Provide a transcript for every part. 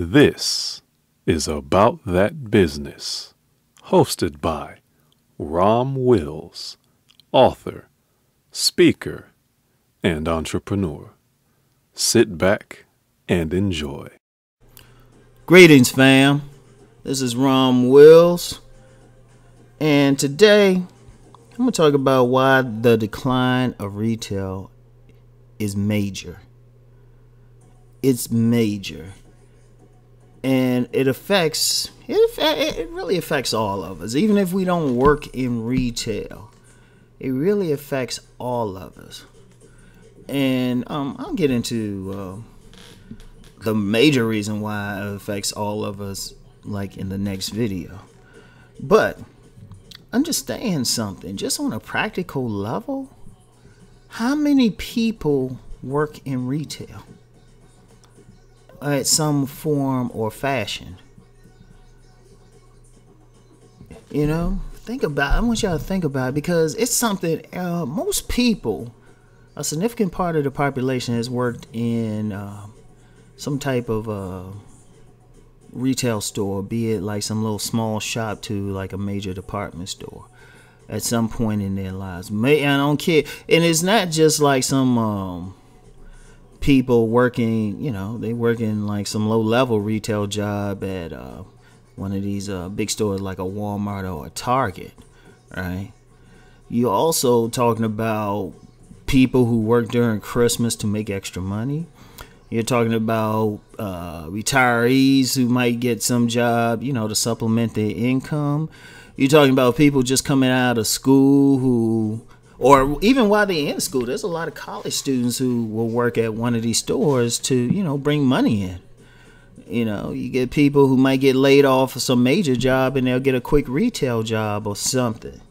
This is About That Business, hosted by Rom Wills, author, speaker, and entrepreneur. Sit back and enjoy. Greetings, fam. This is Rom Wills, and today I'm going to talk about why the decline of retail is major. It's major. And it really affects all of us. Even if we don't work in retail, it really affects all of us. And I'll get into the major reason why it affects all of us, like in the next video. But understand something, just on a practical level, how many people work in retail at some form or fashion? You know, I want y'all to think about it, because it's something most people, a significant part of the population, has worked in some type of retail store, be it like some little small shop to like a major department store at some point in their lives. I don't care. And it's not just like some people working, they work in like some low-level retail job at one of these big stores like a Walmart or a Target, right? You're also talking about people who work during Christmas to make extra money. You're talking about retirees who might get some job, to supplement their income. You're talking about people just coming out of school or even while they're in school, there's a lot of college students who will work at one of these stores to, bring money in. You get people who might get laid off for some major job and they'll get a quick retail job or something.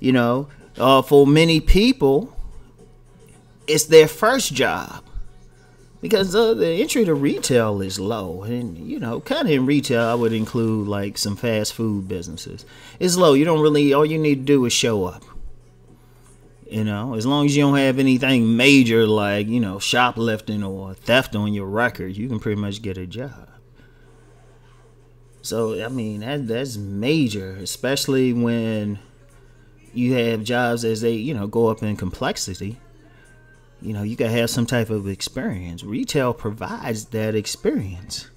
For many people, it's their first job, because the entry to retail is low. And, kind of in retail, I would include like some fast food businesses. It's low. All you need to do is show up. As long as you don't have anything major like, shoplifting or theft on your record, you can pretty much get a job. So, that's major, especially when you have jobs as they, go up in complexity. You gotta have some type of experience. Retail provides that experience.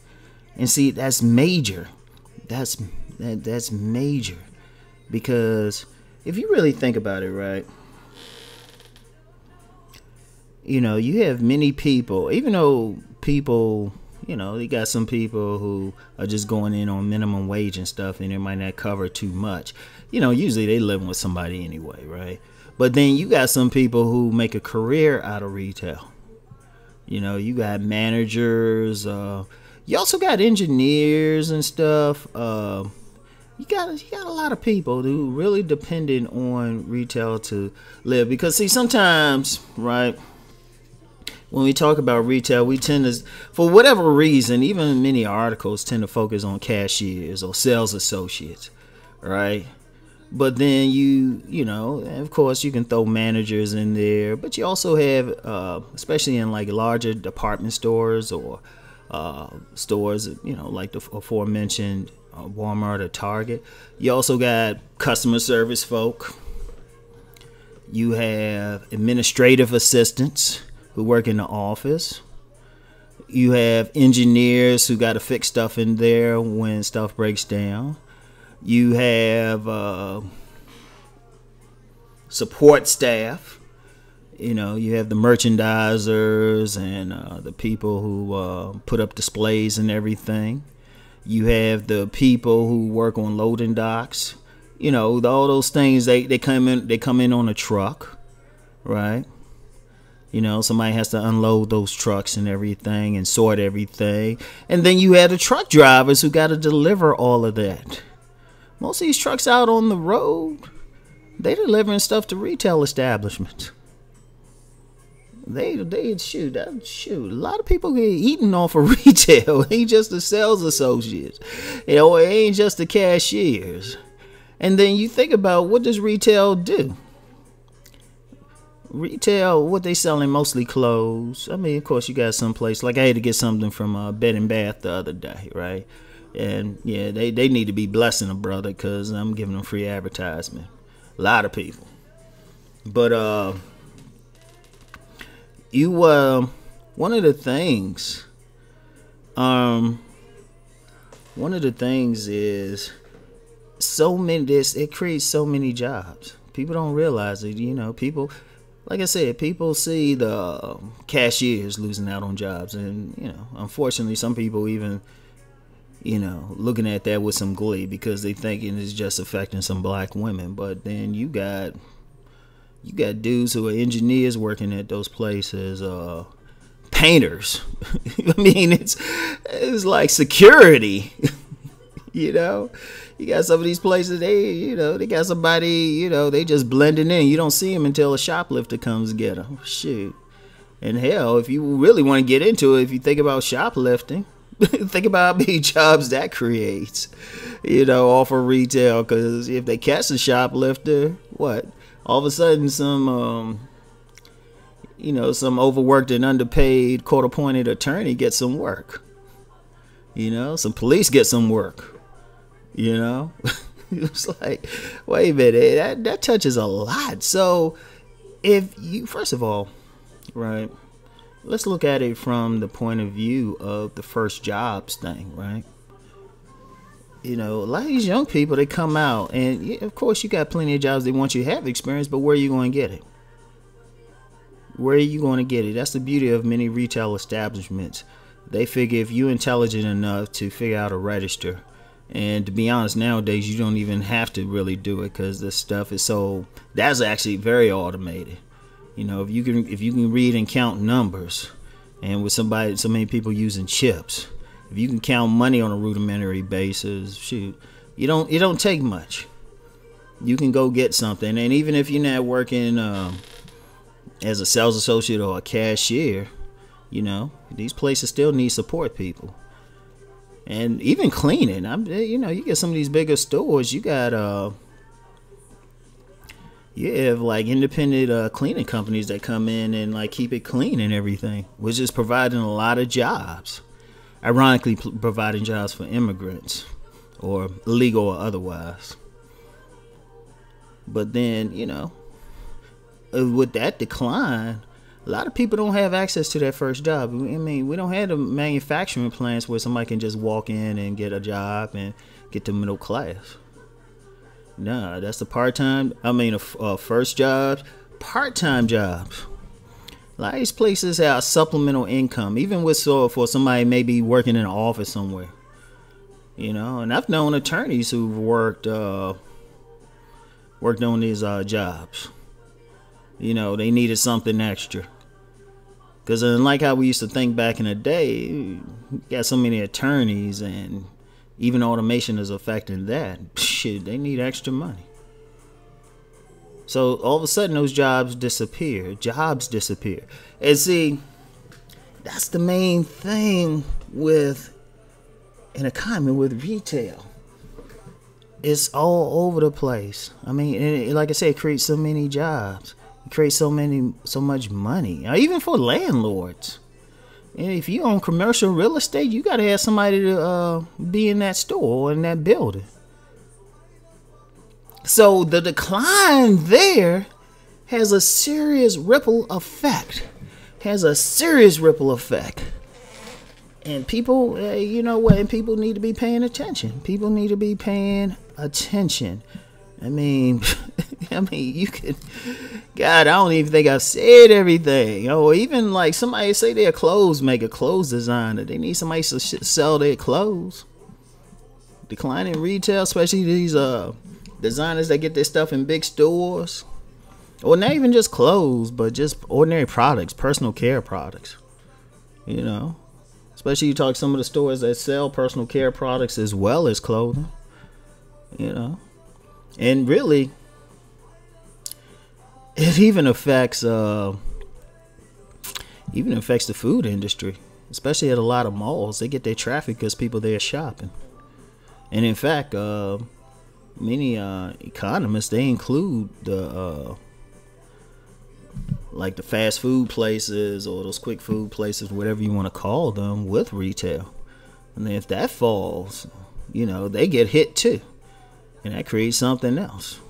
And see, that's major. That's major. Because if you really think about it, right? You have many people, even though people, you got some people who are just going in on minimum wage and stuff, and it might not cover too much. Usually they living with somebody anyway, right? But then you got some people who make a career out of retail. You got managers. You also got engineers and stuff. You got a lot of people who really dependent on retail to live. Because see, sometimes, right, when we talk about retail, we tend to, for whatever reason, even many articles tend to focus on cashiers or sales associates, right? But then of course, you can throw managers in there, but you also have, especially in like larger department stores or stores, like the aforementioned Walmart or Target. You also got customer service folk. You have administrative assistants who work in the office. You have engineers who got to fix stuff in there when stuff breaks down. You have support staff. You have the merchandisers and the people who put up displays and everything. You have the people who work on loading docks. All those things, they come in on a truck, right? Somebody has to unload those trucks and everything and sort everything. And then you have the truck drivers who got to deliver all of that. Most of these trucks out on the road, they delivering stuff to retail establishments. They shoot. A lot of people get eaten off of retail. It ain't just the sales associates. It ain't just the cashiers. And then you think about, what does retail do? retail, what they selling mostly clothes. I mean, of course, you got some place like I had to get something from Bed and Bath the other day, right? And yeah, they need to be blessing a brother because I'm giving them free advertisement. A lot of people, but one of the things, is so many. It creates so many jobs. People don't realize it. People, like I said, people see the cashiers losing out on jobs, and unfortunately, some people even, looking at that with some glee because they thinking it's just affecting some black women. But then you got dudes who are engineers working at those places, painters. I mean, it's like security. You got some of these places, they got somebody, they just blending in. You don't see them until a shoplifter comes to get them. Shoot. And hell, if you really want to get into it, if you think about shoplifting, think about how many jobs that creates, off of retail. Because if they catch a shoplifter, what? All of a sudden, some overworked and underpaid court-appointed attorney gets some work. Some police get some work. It's like, wait a minute, that touches a lot. So, if you, first of all, right, let's look at it from the point of view of the first jobs thing, right? A lot of these young people, they come out, and of course, you got plenty of jobs they want you to have experience, but where are you going to get it? Where are you going to get it? That's the beauty of many retail establishments. They figure if you're intelligent enough to figure out a register, and to be honest, nowadays you don't even have to really do it because this stuff is that's actually very automated. If you can read and count numbers, and with so many people using chips, if you can count money on a rudimentary basis, shoot, it don't take much. You can go get something, and even if you're not working as a sales associate or a cashier, these places still need support people. And even cleaning, you get some of these bigger stores, you got you have like independent cleaning companies that come in and like keep it clean and everything, which is providing a lot of jobs. Ironically, providing jobs for immigrants, or illegal or otherwise. But then, with that decline, a lot of people don't have access to that first job. I mean, we don't have the manufacturing plants where somebody can just walk in and get a job and get to middle class. Nah, that's the first jobs, part-time jobs. A lot of these places have supplemental income, even for somebody maybe working in an office somewhere. And I've known attorneys who've worked on these jobs. They needed something extra. Because unlike how we used to think back in the day, you got so many attorneys, and even automation is affecting that. Shit, they need extra money. So all of a sudden, those jobs disappear. And see, that's the main thing with an economy, with retail. It's all over the place. I mean, like I said, it creates so many jobs. It creates so much money. Even for landlords. And if you own commercial real estate, you got to have somebody to be in that store or in that building. So the decline there has a serious ripple effect. And people, and people need to be paying attention. I mean, you could, God, I don't even think I've said everything. Or even like somebody say they're a clothes designer. They need somebody to sell their clothes. Declining retail, especially these designers that get their stuff in big stores. Or not even just clothes, but just ordinary products, personal care products. Especially you talk some of the stores that sell personal care products as well as clothing. And really, it even affects the food industry, especially at a lot of malls. They get their traffic because people there shopping. And in fact, many economists, they include the like the fast food places or those quick food places, whatever you want to call them, with retail. And then if that falls, they get hit too. And that creates something else,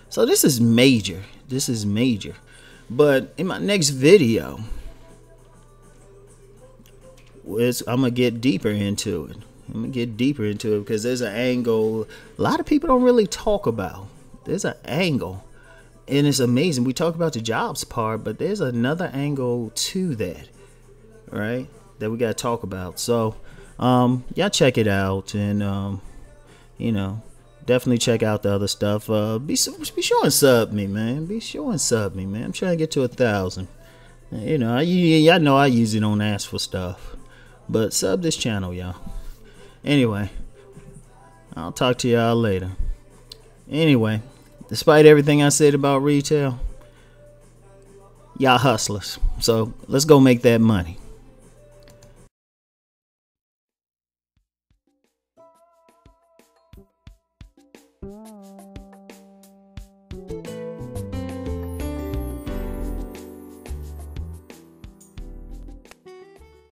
So this is major. This is major. But in my next video, I'm going to get deeper into it. Because there's an angle a lot of people don't really talk about. There's an angle. And it's amazing. We talk about the jobs part, but there's another angle to that, right? That we got to talk about. So, y'all check it out. And, definitely check out the other stuff. Be sure and sub me, man. I'm trying to get to 1,000. Y'all know I usually don't ask for stuff. But sub this channel, y'all. Anyway, I'll talk to y'all later. Anyway, despite everything I said about retail, y'all hustlers. So let's go make that money.